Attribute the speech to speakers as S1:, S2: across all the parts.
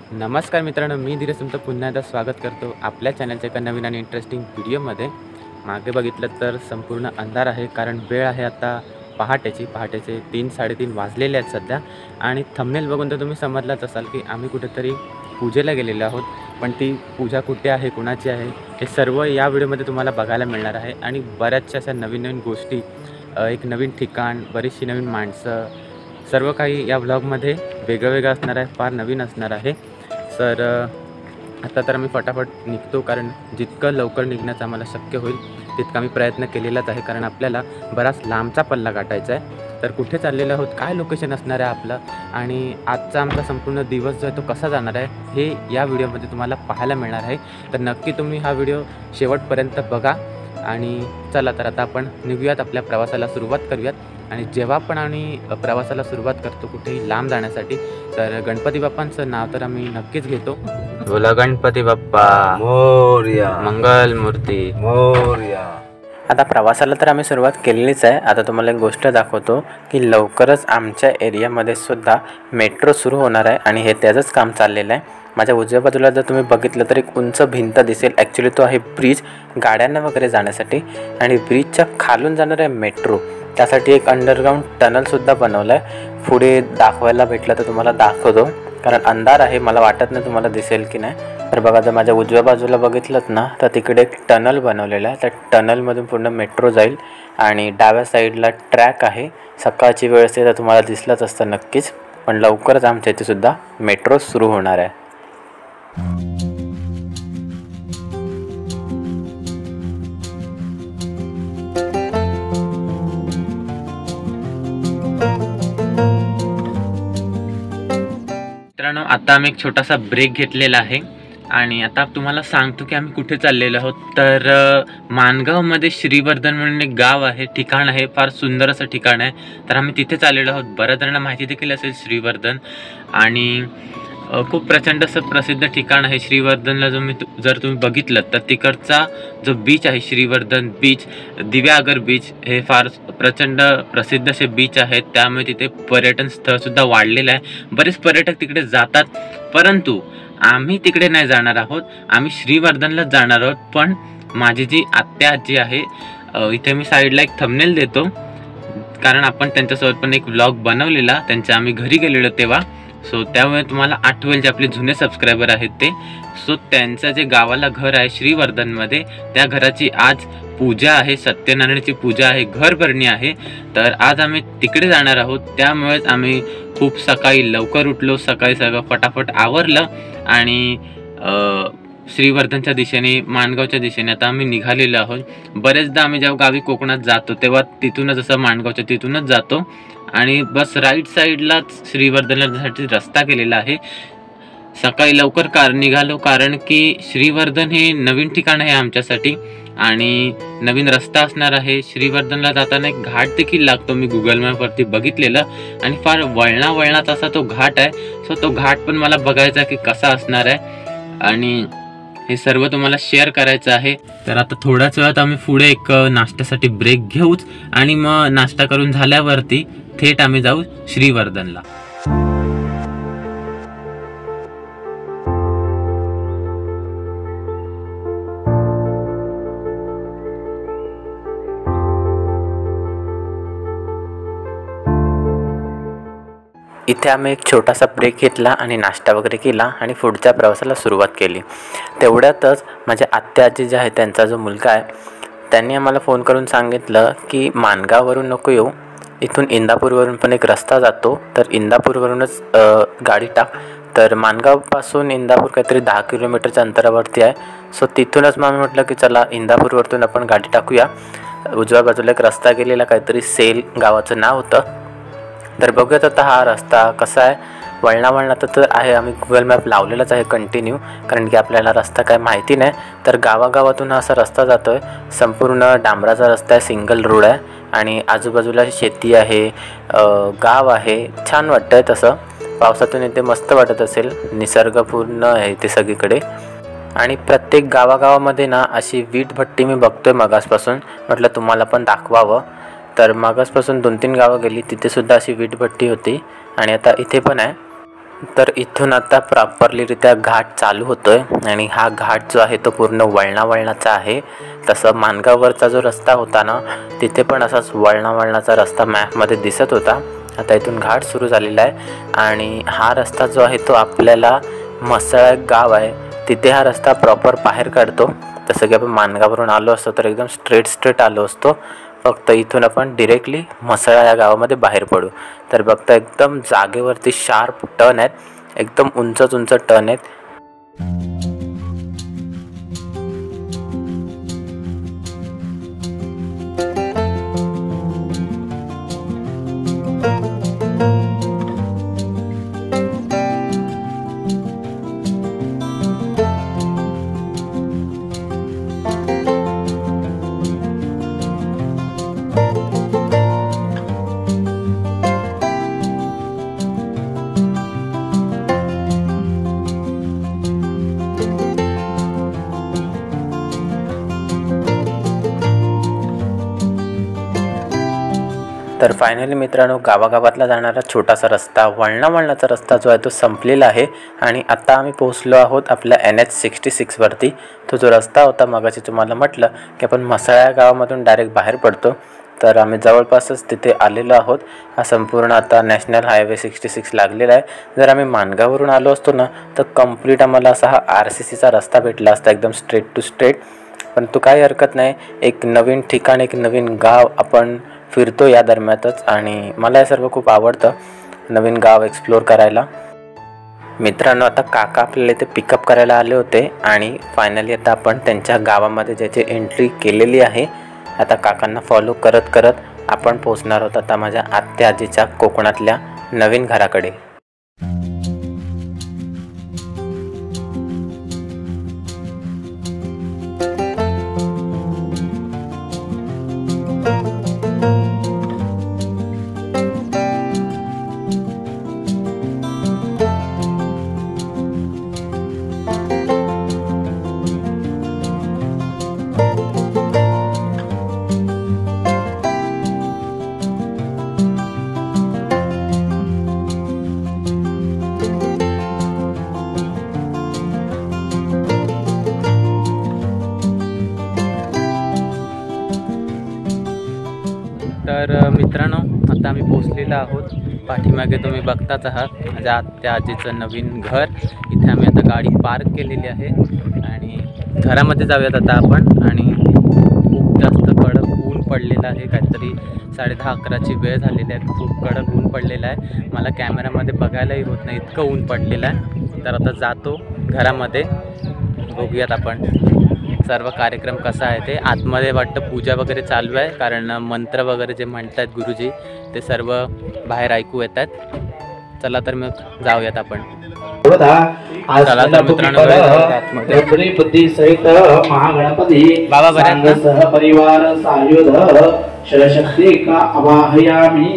S1: नमस्कार मित्रांनो, मी धीरज तुमचं पुन्हा एकदा स्वागत करतो आपल्या चॅनलच्या एका नवीन आणि इंटरेस्टिंग व्हिडिओमध्ये। मागे बघितलं तर संपूर्ण अंधार आहे, कारण वेळ आहे आता पहाटेचे 3-3:30 वाजलेले आहेत सध्या। आणि थंबनेल बघून तर तुम्ही समजलाच असाल की आम्ही कुठेतरी पूजेला गेलेलो आहोत, पण ती पूजा कुठे आहे, कुणाची आहे, हे सर्व या व्हिडिओमध्ये तुम्हाला बघायला मिळणार आहे। आणि बऱ्याचशा अशा नवीन गोष्टी, एक नवीन ठिकाण, बरीचशी नवीन माणसं, सर्व काही या व्लॉगमध्ये वेगळं असणार आहे, फार नवीन असणार आहे। तर आता तर आम्ही फटाफट निघतो, कारण जितकं लवकर निघण्याचं आम्हाला शक्य होईल तितका आम्ही प्रयत्न केलेलाच आहे, कारण आपल्याला बराच लांबचा पल्ला गाठायचा आहे। तर कुठे चाललेलो आहोत, काय लोकेशन असणार आहे आपलं, आणि आजचा आमचा संपूर्ण दिवस जो आहे तो कसा जाणार आहे, हे या व्हिडिओमध्ये तुम्हाला पाहायला मिळणार आहे। तर नक्की तुम्ही हा व्हिडिओ शेवटपर्यंत बघा। आणि चला तर आता आपण निघूयात, आपल्या प्रवासाला सुरुवात करूयात। आणि जेव्हा पण आम्ही प्रवासाला सुरुवात करतो कुठेही लांब जाण्यासाठी, तर गणपती बाप्पांचं नाव तर आम्ही नक्कीच घेतो। बोला गणपती बाप्पा
S2: मोरया,
S1: मंगल मूर्ती
S2: मोरया।
S1: आता प्रवासाला तर आम्ही सुरुवात केलेलीच आहे। आता तुम्हाला एक गोष्ट दाखवतो की लवकरच आमच्या एरियामध्ये सुद्धा मेट्रो सुरू होणार आहे, आणि हे त्याचंच काम चाललेलं आहे। माझ्या उजव्या बाजूला जर तुम्ही बघितलं तर एक उंच भिंत दिसेल, ॲक्च्युली तो आहे ब्रिज गाड्यांना वगैरे जाण्यासाठी, आणि ब्रिजच्या खालून जाणार आहे मेट्रो। त्यासाठी एक अंडरग्राऊंड टनलसुद्धा बनवलं आहे। पुढे दाखवायला भेटलं तर तुम्हाला दाखवतो, कारण अंधार आहे, मला वाटत नाही तुम्हाला दिसेल की नाही। तर बघा, जर माझ्या उजव्या बाजूला बघितलं ना तर तिकडे एक टनल बनवलेलं आहे। त्या टनलमधून पूर्ण मेट्रो जाईल, आणि डाव्या साईडला ट्रॅक आहे। सकाळची वेळ असते तर तुम्हाला दिसलंच असतं नक्कीच, पण लवकरच आमच्या इथे सुद्धा मेट्रो सुरू होणार आहे। मित्रांनो, आता आम्ही एक छोटासा ब्रेक घेतलेला आहे, आणि आता तुम्हाला सांगतो की आम्ही कुठे चाललेलो आहोत। तर माणगावमध्ये श्रीवर्धन म्हणून एक गाव आहे, ठिकाण आहे, फार सुंदर असं ठिकाण आहे। तर आम्ही तिथे चाललेलो आहोत। बऱ्याच जणांना माहिती देखील असेल श्रीवर्धन, आणि खूप प्रचंड असं प्रसिद्ध ठिकाण आहे श्रीवर्धनला। जर तुम्ही बघितलं तर तिकडचा जो बीच आहे, श्रीवर्धन बीच, दिव्यागर बीच, हे फार प्रचंड प्रसिद्ध असे बीच आहेत। त्यामुळे तिथे पर्यटन स्थळसुद्धा वाढलेलं आहे, बरेच पर्यटक तिकडे जातात। परंतु आम्ही तिकडे नाही जाणार आहोत, आम्ही श्रीवर्धनलाच जाणार आहोत। पण माझी जी आत्या आजी आहे, इथे मी साईडला एक थंबनेल देतो, कारण आपण त्यांच्यासोबत पण एक व्लॉग बनवलेला, त्यांच्या आम्ही घरी गेलेलो तेव्हा। सो त्यामुळे तुम्हाला आठवेल, जे आपले जुने सबस्क्रायबर आहेत ते। सो त्यांचं जे गावाला घर आहे श्रीवर्धनमध्ये, त्या घराची आज पूजा आहे, सत्यनारायणाची पूजा आहे, घरभरणी आहे। तर आज आम्ही तिकडे जाणार आहोत, त्यामुळेच आम्ही खूप सकाळी लवकर उठलो, सकाळी सगळं फटाफट आवरलं, आणि श्रीवर्धनच्या दिशेने, माणगावच्या दिशेने आता आम्ही निघालेलो आहोत। बरेचदा आम्ही जेव्हा गावी कोकणात जातो तेव्हा तिथूनच, असं माणगावच्या तिथूनच जातो, आणि बस राईट साईडलाच श्रीवर्धनला जाण्यासाठी रस्ता केलेला आहे। सकाळी लवकर निघालो, कारण की श्रीवर्धन हे नवीन ठिकाण आहे आमच्यासाठी, आणि नवीन रस्ता असणार आहे। श्रीवर्धनला जाताना एक घाट देखील लागतो, मी गुगल मॅपवरती बघितलेलं, आणि फार वळणात असा तो घाट आहे। सो तो घाट पण मला बघायचा की कसा असणार आहे, आणि हे सर्व तुम्हाला शेअर करायचं आहे। तर आता थोड्याच वेळात आम्ही पुढे एक नाश्त्यासाठी ब्रेक घेऊच, आणि मग नाश्ता करून झाल्यावरती थेट आम्ही जाऊ श्रीवर्धनला। इथे आम्ही एक छोटासा ब्रेक घेतला आणि नाश्ता वगैरे केला, आणि पुढच्या प्रवासाला सुरुवात केली। तेवढ्यातच माझ्या आत्या आजी जे आहे, त्यांचा जो मुलगा आहे, त्यांनी आम्हाला फोन करून सांगितलं की माणगाववरून नको येऊ, इथून इंदापूरवरून पण एक रस्ता जातो, तर इंदापूरवरूनच गाडी टाक। तर माणगावपासून इंदापूर काहीतरी 10 किलोमीटरच्या अंतरावरती आहे। सो तिथूनच मग म्हटलं की चला इंदापूरवरून आपण गाडी टाकूया। उजव्या बाजूला एक रस्ता गेलेला, काहीतरी सेल गावाचं नाव होतं। तर बघूयात आता हा रस्ता कसा आहे, वळणात तर आहे, आम्ही गुगल मॅप लावलेलाच आहे कंटिन्यू, कारण की आपल्याला रस्ता काय माहिती नाही। तर गावागावातून हा असा रस्ता जातो आहे, संपूर्ण डांबराचा रस्ता आहे, सिंगल रोड आहे, आणि आजूबाजूला शेती आहे, गाव आहे, छान वाटतं आहे। तसं पावसातून इथे मस्त वाटत असेल, निसर्ग पूर्ण आहे इथे सगळीकडे। आणि प्रत्येक गावागावामध्ये ना अशी वीट भट्टी मी बघतोय मगासपासून, म्हटलं तुम्हाला पण दाखवावं। तर मागासपासून 2-3 गावं गेली, तिथे सुद्धा अशी वीटभट्टी होती, आणि आता इथे पण आहे। तर इथून आता प्रॉपरलीरित्या घाट चालू होतोय आणि हा घाट जो आहे तो पूर्ण वळणाचा आहे. तसं माणगाववरचा जो रस्ता होता ना, तिथे पण असाच वळणाचा रस्ता मॅपमध्ये दिसत होता. आता इथून घाट सुरू झालेला आहे आणि हा रस्ता जो आहे तो आपल्याला म्हसळा एक गाव आहे तिथे हा रस्ता प्रॉपर बाहेर काढतो. जसं की आपण माणगावरून आलो असतो तर एकदम स्ट्रेट आलो असतो, फक्त इथून आपण डिरेक्टली म्हसळा या गावामध्ये बाहेर पडू. तर बघता एकदम जागेवरती शार्प टर्न आहेत, एकदम उंच टर्न आहेत. तर फायनली मित्रांनो, गावागावातला जाणारा छोटासा रस्ता वळणाचा रस्ता जो आहे तो संपलेला आहे आणि आता आम्ही पोहोचलो आहोत आपल्या NH66 वरती. तो जो रस्ता होता मगाशी तुम्हाला म्हटलं की आपण म्हसळा गावामधून डायरेक्ट बाहेर पडतो, तर आम्ही जवळपासच तिथे आलेलो आहोत. हा संपूर्ण आता नॅशनल हायवे 66 लागलेला आहे. जर आम्ही माणगावरून आलो असतो ना तर कंप्लीट आम्हाला असा हा RCCचा रस्ता भेटला असता, एकदम स्ट्रेट टू स्ट्रेट. पण तो काही हरकत नाही, एक नवीन ठिकाण, एक नवीन गाव आपण फिरतो या दरम्यानच आणि मला हे सर्व खूप आवडतं, नवीन गाव एक्सप्लोर करायला. मित्रांनो, आता काका आपल्याला इथे पिकअप करायला आले होते आणि फायनली आता आपण त्यांच्या गावामध्ये ज्याची एंट्री केलेली आहे. आता काकांना फॉलो करत आपण पोहोचणार आहोत आता माझ्या आत्या आजीच्या कोकणातल्या नवीन घराकडे. तर मित्रांनो, आता आम्ही पोचलेलो आहोत. पाठीमागे तुम्ही बघताच आहात माझ्या आत्या आजीचं नवीन घर. इथे आम्ही आता गाडी पार्क केलेली आहे आणि घरामध्ये जाऊयात आता आपण. आणि खूप जास्त कडक ऊन पडलेलं आहे, काहीतरी 10:30-11ची वेळ झालेली आहे. खूप कडक ऊन पडलेलं आहे, मला कॅमेऱ्यामध्ये बघायलाही होत नाही, इतकं ऊन पडलेलं आहे. तर आता जातो घरामध्ये, बघूयात आपण सर्व कार्यक्रम कसा आहे ते. आतमध्ये वाटतं पूजा वगैरे चालू आहे, कारण मंत्र वगैरे जे म्हणतात गुरुजी ते सर्व बाहेर ऐकू येतात. चला तर मग जाऊयात आपण. चला तर मित्रांनो,
S3: बुद्धी सहित महागणपती
S1: बाबा बरे
S3: सह परिवार सायुध शक्ती का अवाहयामी.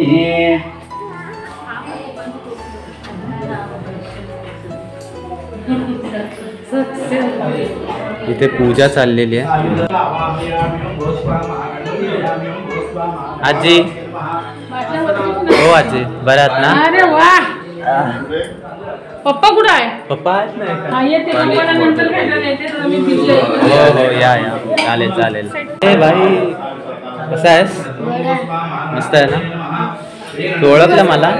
S1: इथे पूजा चाललेली आहे. आजी, हो आजी, बरं आहात ना?
S4: अरे वा, पप्पा कुठं आहे?
S1: पप्पा आहेत ना? हो या चालेल. ए भाई, कसा आहेस? मस्त आहे ना? तू ओळखलं मला?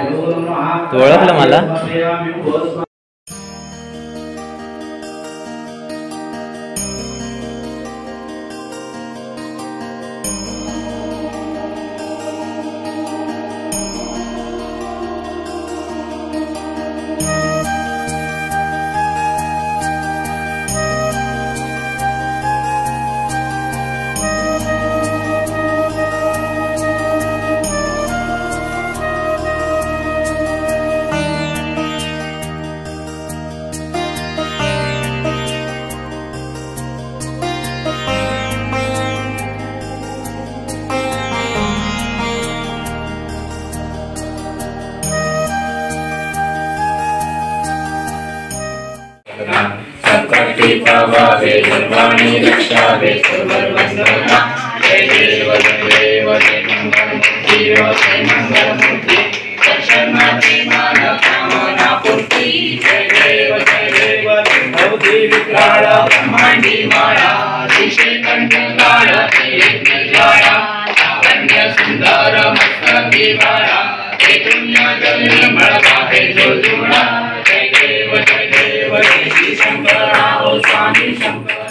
S5: पवावे सर्वाणि रक्षावे सर्ववन्दना जय देव मंगलमूर्ति दर्शनार्थी मानव कामना पूर्ति श्री विक्राळ ब्रह्मांडी माळा दिशे कंठकाळ ज्वाळा लावण्य सुंदर मस्तकी बाळा हे पुण्य जन्मळ आहे जो जुळा जय देव जय श्री शंकरा ओ स्वामी शंकरा.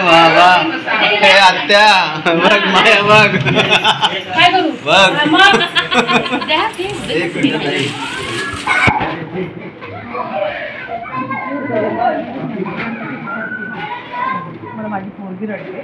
S2: बाबा हे आत्या बघ माया बघ
S4: काय करू
S2: बघ
S4: एक मिनिट मला माझी पोरगी रडते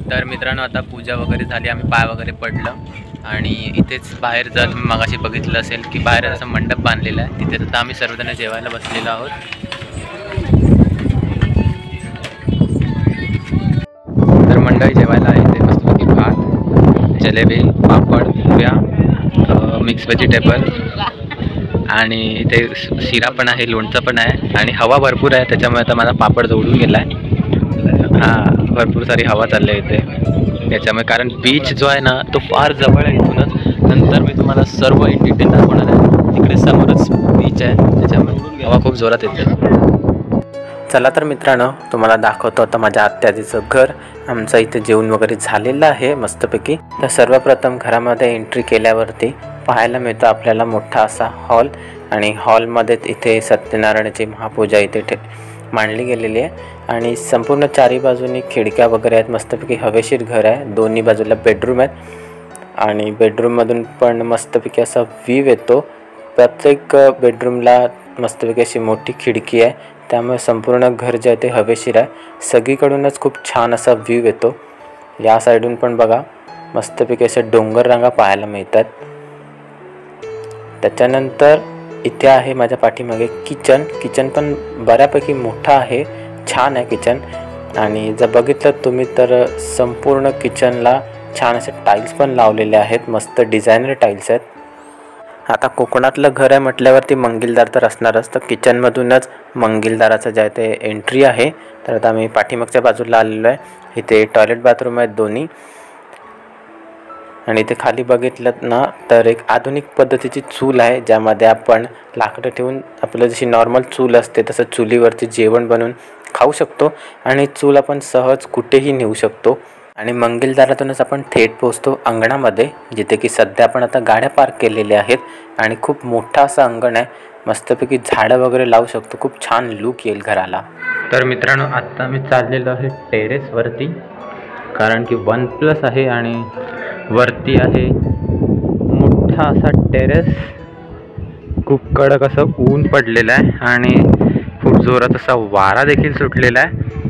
S1: तर मित्रांनो आता पूजा वगैरे झाली, आम्ही पाय वगैरे पडलं आणि इथेच बाहेर जर मगाशी बघितलं असेल की बाहेर असं मंडप बांधलेला आहे, तिथे आता आम्ही सर्वजण जेवायला बसलेलो आहोत. तर मंडळी जेवायला आहे इथे मस्तपैकी भात, जलेबी, पापड, पोह्या, मिक्स व्हेजिटेबल आणि इथे शिरा पण आहे, लोणचं पण आहे आणि हवा भरपूर आहे त्याच्यामुळे आता माझा पापड जोडून गेला आहे. हां, भरपूर सारी हवा चालली आहे इथे त्याच्यामुळे, कारण बीच जो आहे ना तो फार जवळ आहे इथूनच. नंतर मी तुम्हाला सर्व इन डिटेल दाखवणार आहे. तिकडे समोरच बीच आहे त्याच्यामुळे हवा खूप जोरात येते. चला तर मित्रांनो तुम्हाला दाखवतो आता माझ्या आत्याजीचं घर. आमचं इथे जेवण वगैरे झालेलं आहे मस्तपैकी. तर सर्वप्रथम घरामध्ये एंट्री केल्यावरती पाहायला मिळतं आपल्याला मोठा असा हॉल आणि हॉलमध्ये इथे सत्यनारायणाची महापूजा इथे मांडली गेलेली आहे आणि संपूर्ण चारी बाजूनी खिडक्या वगैरे आहेत. मस्तपैकी हवेशीर घर आहे. दोन्ही बाजूला बेडरूम आहेत आणि बेडरूममधून पण मस्तपैकी असा व्ह्यू येतो. प्रत्येक बेडरूमला मस्तपैकी अशी मोठी खिडकी आहे त्यामुळे संपूर्ण घर जे आहे ते हवेशीर आहे. सगळीकडूनच खूप छान असा व्ह्यू येतो. या साईडून पण बघा मस्तपैकी असे डोंगर रांगा पाहायला मिळतात. त्याच्यानंतर इथे आहे माझ्या पाठीमागे किचन पण बऱ्यापैकी मोठा आहे, छान आहे किचन. आणि जर बघितलं तुम्ही तर संपूर्ण किचनला छान असे टाईल्स पण लावलेले आहेत, मस्त डिझायनर टाईल्स आहेत. आता कोकणातलं घर आहे म्हटल्यावरती मंगलदार तर असणारच, तर किचनमधूनच मंगलदाराचं जे आहे ते एंट्री आहे. तर आता आम्ही पाठीमागच्या बाजूला आलेलो आहे. इथे टॉयलेट बाथरूम आहेत दोन्ही आणि इथे खाली बघितलं ना तर एक आधुनिक पद्धतीची चूल आहे ज्यामध्ये आपण लाकडं ठेवून आपलं जशी नॉर्मल चूल असते तसं चुलीवरती जेवण बनवून खाऊ शकतो आणि चूल आपण सहज कुठेही नेऊ शकतो. आणि मंगलदारातूनच आपण थेट पोहोचतो अंगणामध्ये, जिथे की सध्या आपण आता गाड्या पार्क केलेल्या आहेत आणि खूप मोठा असं अंगण आहे. मस्तपैकी झाडं वगैरे लावू शकतो, खूप छान लुक येईल घराला. तर मित्रांनो आत्ता मी चाललेलो आहे टेरेसवरती, कारण की 1+ आहे आणि वरती आहे मोठा असा टेरेस. खूप कडक असं ऊन पडलेलं आहे आणि खूप जोरात असा वारा देखील सुटलेला आहे.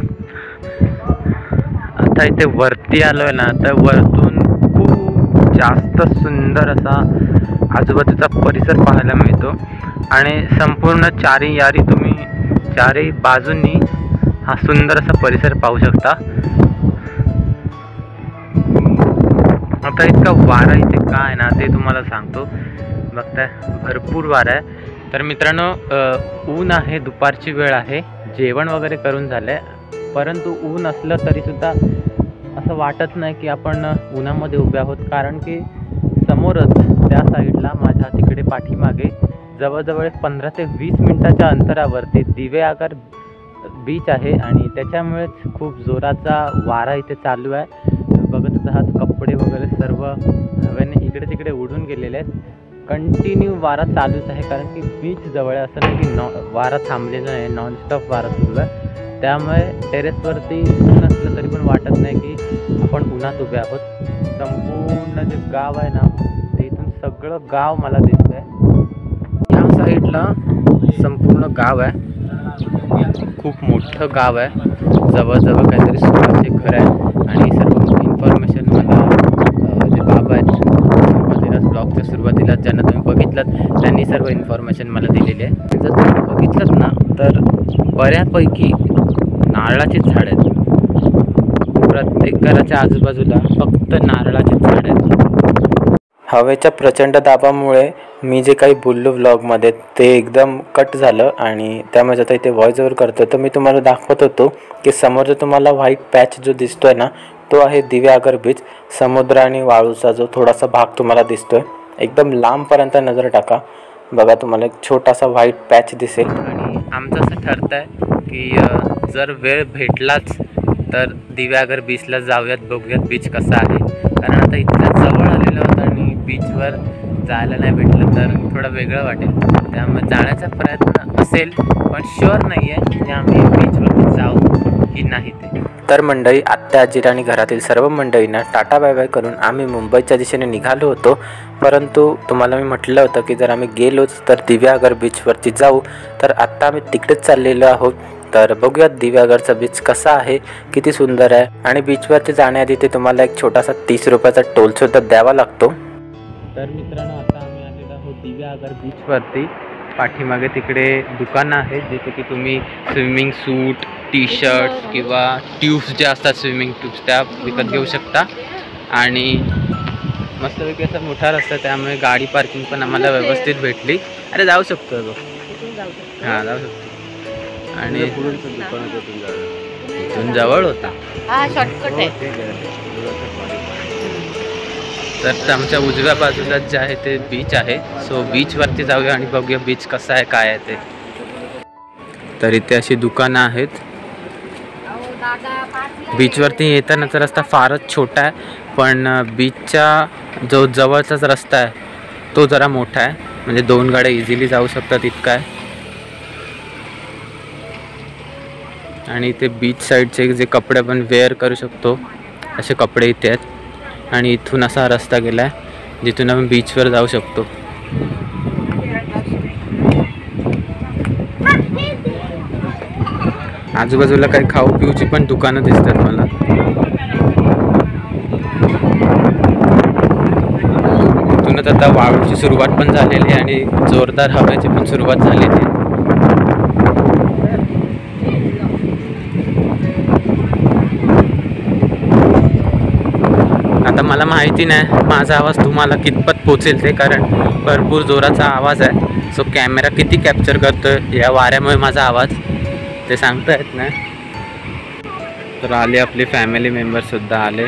S1: आता इथे वरती आलो आहे ना तर वरतून खूप जास्त सुंदर असा आजूबाजूचा परिसर पाहायला मिळतो आणि संपूर्ण चारी बाजूंनी हा सुंदर असा परिसर पाहू शकता. आता इतका वारा इथे का आहे ना ते तुम्हाला सांगतो. बघताय भरपूर वारा आहे. तर मित्रांनो ऊन आहे, दुपारची वेळ आहे, जेवण वगैरे करून झालंय, परंतु ऊन असलं तरीसुद्धा असं वाटत नाही की आपण उन्हामध्ये उभे आहोत. कारण की समोरच त्या साईडला माझ्या तिकडे पाठीमागे जवळजवळ 15 ते 20 मिनिटाच्या अंतरावरती दिवेआगर बीच आहे आणि त्याच्यामुळेच खूप जोराचा वारा इथे चालू आहे. बघत आहात कपडे वगैरे सर्व हवेने इकडे तिकडे उडून गेलेले आहेत. कंटिन्यू वारा चालूच आहे कारण की बीच जवळ आहे. असं नाही की वारा थांबलेला आहे, नॉनस्टॉप वारा सुरू आहे. त्यामुळे टेरेसवरती ऊन असलं तरी पण वाटत नाही की आपण उन्हात उभे आहोत. संपूर्ण जे गाव आहे ना ते इथून सगळं गाव मला दिसतंय. या साईडला संपूर्ण गाव आहे, खूप मोठं गाव आहे. जवळजवळ काहीतरी 1600 घर आहे आणि सर्व इन्फॉर्मेशन मला जे बाबा आहेत सुरुवातीलाच ब्लॉगच्या सुरुवातीला ज्यांना तुम्ही बघितलं त्यांनी सर्व इन्फॉर्मेशन मला दिलेली आहे. जर तुम्ही बघितलं ना तर बऱ्यापैकी नारळाची झाड आहेत. प्रत्येक घराच्या आजूबाजूला फक्त नारळाची झाड आहेत. हवेच्या प्रचंड दाबामुळे मी जे काही बोललो व्लॉगमध्ये ते एकदम कट झालं आणि त्यामुळे आता इथे व्हॉइस ओव्हर करतो. तर मी तुम्हाला दाखवत होतो की समोर जो तुम्हाला व्हाईट पॅच जो दिसतोय ना तो आहे दिवेआगर बीच. समुद्र आणि वाळूचा जो थोडासा भाग तुम्हाला दिसतोय, एकदम लांबपर्यंत नजर टाका, बघा तुम्हाला एक छोटासा व्हाईट पॅच दिसेल. आणि आमचं असं ठरतं आहे की जर वेळ भेटलाच तर दिवेआगर बीचला जाऊयात, बघूयात बीच कसा आहे. कारण आता इतकं जवळ आलेलं होतं आणि बीचवर जायला नाही भेटलं तर थोडं वेगळं वाटेल. त्यामुळे जाण्याचा प्रयत्न असेल पण शुअर नाही आहे की आम्ही बीचवरती जाऊ की नाही ते. तर मंडळी, आत्या आजीरा आणि घरातील सर्व मंडळींना टाटा बाय बाय करून आम्ही मुंबईच्या दिशेने निघालो होतो. परंतु तुम्हाला मी म्हटलं होतं की जर आम्ही गेलोच तर दिवेआगर बीचवरती जाऊ. तर आत्ता आम्ही तिकडेच चाललेलो आहोत. तर बघूयात दिवेआगरचा बीच कसा आहे, किती सुंदर आहे. आणि बीचवरती जाण्याआधी ते तुम्हाला एक छोटासा 30 रुपयाचा टोलसुद्धा द्यावा लागतो. तर मित्रांनो, आता आम्ही आलेलो आहोत दिवेआगर बीचवरती. पाठीमागे तिकडे दुकानं आहेत जिथे की तुम्ही स्विमिंग सूट, टी शर्ट्स किंवा ट्यूब्स ज्या असतात स्विमिंग ट्यूब्स त्या विकत घेऊ शकता. आणि मस्तपैकी असा मोठा रस्ता, त्यामुळे गाडी पार्किंग पण आम्हाला व्यवस्थित भेटली. अरे जाऊ शकतो तो, हां जाऊ शकतो. आणि इथून जवळ होता,
S4: शॉर्टकट आहे.
S1: तर आमच्या उजव्या बाजूला जे आहे ते बीच आहे. सो बीचवरती जाऊया आणि बघूया बीच कसा आहे, काय आहे ते. तर इथे अशी दुकानं आहेत. बीचवरती येतानाचा रस्ता फारच छोटा आहे, पण बीचच्या जो जवळचाच रस्ता आहे तो जरा मोठा आहे, म्हणजे 2 गाड्या इझिली जाऊ शकतात इतका आहे. आणि इथे बीच साईडचे जे कपडे आपण वेअर करू शकतो असे कपडे इथे आहेत. आणि इथून असा रस्ता गेला आहे जिथून आपण बीचवर जाऊ शकतो. आजूबाजूला काही खाऊ पिऊची पण दुकानं दिसतात मला. इथूनच आता वाळूची सुरुवात पण झालेली आहे आणि जोरदार हवेची पण सुरुवात झालेली आहे. आता मला माहिती नाही माझा आवाज तुम्हाला कितपत पोचेल ते, कारण भरपूर जोराचा आवाज आहे. सो कॅमेरा किती कॅप्चर करतोय या वाऱ्यामुळे माझा आवाज ते सांगता येत नाही. तर आले आपले फॅमिली मेंबरसुद्धा आले.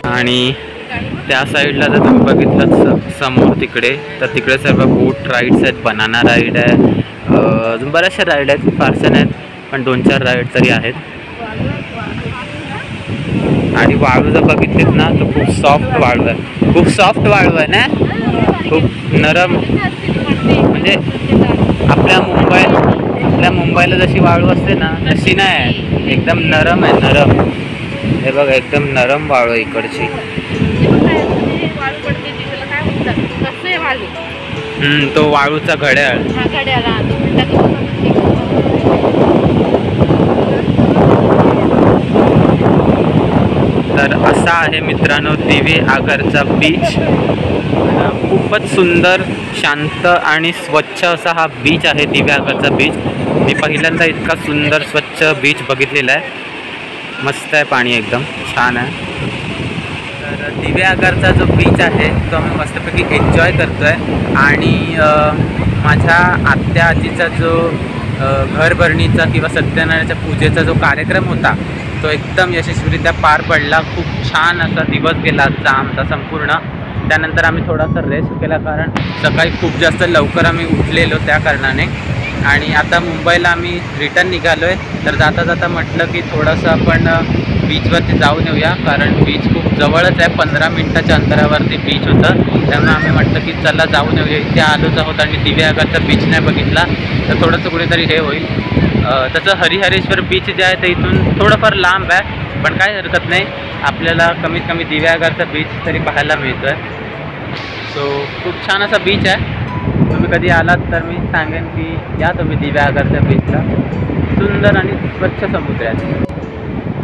S1: आणि त्या साईडला जर तुम्ही बघितलं समोर तिकडे, तर तिकडे सर्व बोट राईड्स आहेत, बनाना राईड आहे, अजून बऱ्याचशा राईड आहेत, फारशा नाहीत पण 2-4 राईड तरी आहेत. आणि वाळू जर बघितलीत ना तर खूप सॉफ्ट वाळू आहे, खूप सॉफ्ट वाळू आहे ना, खूप नरम. म्हणजे आपल्या मुंबईला जशी वाळू असते ना तशी नाही आहे, एकदम नरम आहे, नरम. हे बघा एकदम नरम वाळू आहे इकडची. तो वाळूचा घड्याळ. तर तर असा आहे मित्रांनो दिवे आगरचा बीच. खूपच सुंदर, शांत आणि स्वच्छ असा हा बीच आहे दिवे आगरचा बीच. मी पहिल्यांदा इतका सुंदर स्वच्छ बीच बघितलेला आहे. मस्त आहे, पाणी एकदम छान आहे. तर दिवे आगरचा जो बीच आहे तो आम्ही मस्तपैकी एन्जॉय करतो आहे. आणि माझ्या आत्या आजीचा जो घरभरणीचा किंवा सत्यनारायणाच्या पूजेचा जो कार्यक्रम होता तो एकदम यशस्वीरित्या पार पडला. खूप छान असा दिवस गेला आजचा आमचा संपूर्ण. त्यानंतर आम्ही थोडासा रेस्ट केला, कारण सकाळी खूप जास्त लवकर आम्ही उठलेलो त्या कारणाने. आणि आता मुंबईला आम्ही रिटर्न निघालो आहे. तर जाता जाता म्हटलं की थोडंसं आपण बीचवरती जाऊन येऊया, कारण बीच खूप जवळच आहे. 15 मिनिटाच्या अंतरावरती बीच होतं. त्यामुळे आम्ही म्हटलं की चला जाऊन येऊया. इथे आलोच आहोत आणि दिवे आगरचा बीच नाही बघितला तर थोडंसं कुठेतरी हे होईल. तसं हरिहरेश्वर बीच जे आहे ते इथून थोडंफार लांब आहे, पण काही हरकत नाही. आपल्याला कमीत कमी दिवे आगरचा बीच तरी पाहायला मिळतो आहे. सो खूप छान असा बीच आहे. तुम्ही कधी आलात तर मी सांगेन की या तुम्ही दिवे आगरच्या बीचला. सुंदर आणि स्वच्छ समुद्र आहे.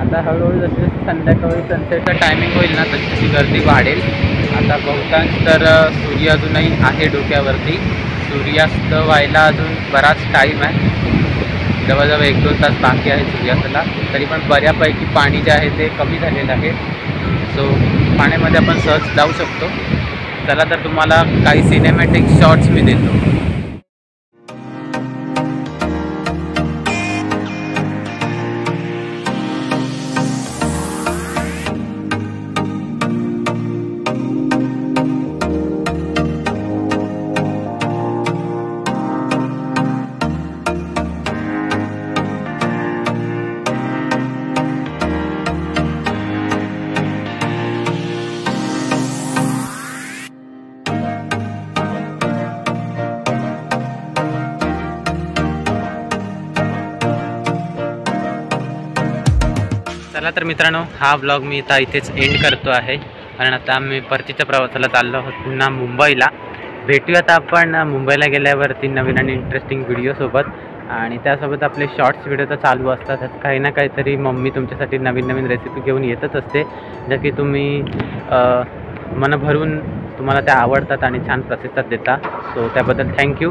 S1: आता हळूहळू जसे संध्याकाळी सनसेटचा टायमिंग होईल ना तशी तशी गर्दी वाढेल. आता बहुतांश तर सूर्य अजूनही आहे डोक्यावरती. सूर्यास्त व्हायला अजून बराच टाईम आहे. जवळजवळ 1-2 तास बाकी आहे सूर्यास्ताला. तरी पण बऱ्यापैकी पाणी जे आहे ते कमी झालेलं आहे. सो पाण्यामध्ये आपण सहज जाऊ शकतो. चला तर तुम्हाला काही सिनेमॅटिक शॉट्स मी देतो. चला तर मित्रांनो, हा ब्लॉग मी आता इथेच एंड करतो आहे, कारण आता आम्ही परतीच्या प्रवासाला चाललो आहोत पुन्हा मुंबईला. भेटूयात आपण मुंबईला गेल्यावरती नवीन आणि इंटरेस्टिंग व्हिडिओसोबत. आणि त्यासोबत आपले शॉर्ट्स व्हिडिओ तर चालू असतात. काही ना काहीतरी मम्मी तुमच्यासाठी नवीन नवीन रेसिपी घेऊन येतच असते, ज्या की तुम्ही मन भरून तुम्हाला त्या आवडतात आणि छान प्रतिसाद देता. सो त्याबद्दल थँक्यू.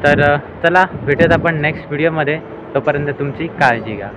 S1: तर चला भेटूयात आपण नेक्स्ट व्हिडिओमध्ये. तोपर्यंत तुमची काळजी घ्या.